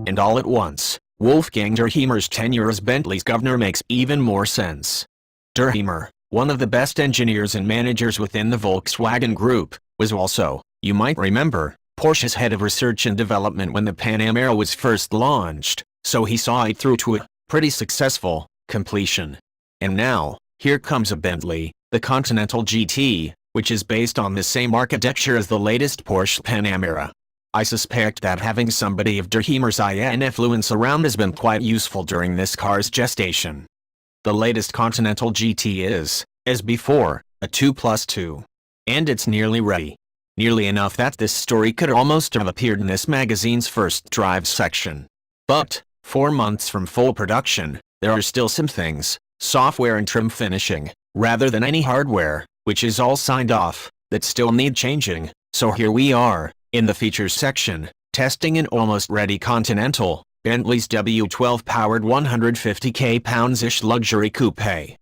And all at once, Wolfgang der Rheimer's tenure as Bentley's governor makes even more sense. Der Rheimer, one of the best engineers and managers within the Volkswagen Group, was also, you might remember, Porsche's head of research and development when the Panamera was first launched, so he saw it through to a pretty successful completion. And now, here comes a Bentley, the Continental GT, which is based on the same architecture as the latest Porsche Panamera. I suspect that having somebody of der Rheimer's influence around has been quite useful during this car's gestation. The latest Continental GT is, as before, a 2+2. And it's nearly ready. Nearly enough that this story could almost have appeared in this magazine's first drive section. But, 4 months from full production, there are still some things, software and trim finishing, rather than any hardware, which is all signed off, that still need changing, so here we are, in the features section, testing an almost ready Continental, Bentley's W12-powered 150 pounds-ish luxury coupe.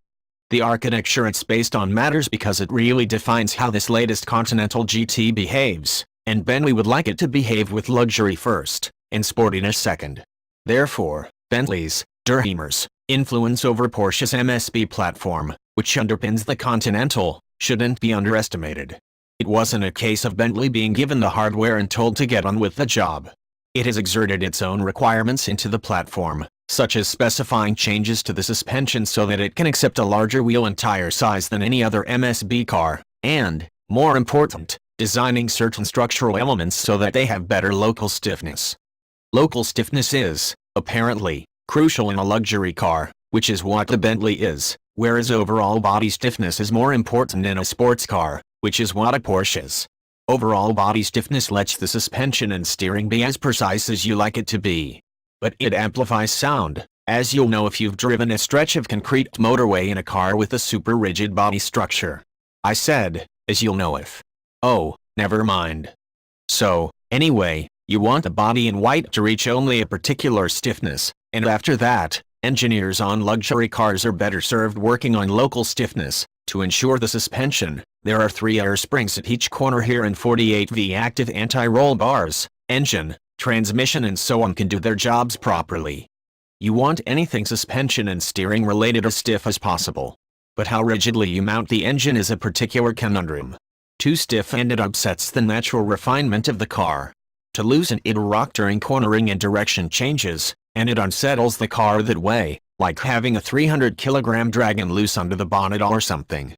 The architecture it's based on matters because it really defines how this latest Continental GT behaves, and Bentley would like it to behave with luxury first, and sportiness second. Therefore, Bentley's, der Rheimer's, influence over Porsche's MSB platform, which underpins the Continental, shouldn't be underestimated. It wasn't a case of Bentley being given the hardware and told to get on with the job. It has exerted its own requirements into the platform, such as specifying changes to the suspension so that it can accept a larger wheel and tire size than any other MSB car, and, more important, designing certain structural elements so that they have better local stiffness. Local stiffness is, apparently, crucial in a luxury car, which is what the Bentley is, whereas overall body stiffness is more important in a sports car, which is what a Porsche is. Overall body stiffness lets the suspension and steering be as precise as you like it to be. But it amplifies sound, as you'll know if you've driven a stretch of concrete motorway in a car with a super rigid body structure. I said, as you'll know if. Oh, never mind. So, anyway, you want the body in white to reach only a particular stiffness, and after that, engineers on luxury cars are better served working on local stiffness. To ensure the suspension, there are 3 air springs at each corner here and 48V active anti-roll bars. Engine, transmission and so on can do their jobs properly. You want anything suspension and steering related as stiff as possible. But how rigidly you mount the engine is a particular conundrum. Too stiff and it upsets the natural refinement of the car. To loosen it'll rock during cornering and direction changes, and it unsettles the car that way, like having a 300 kilogram dragon loose under the bonnet or something.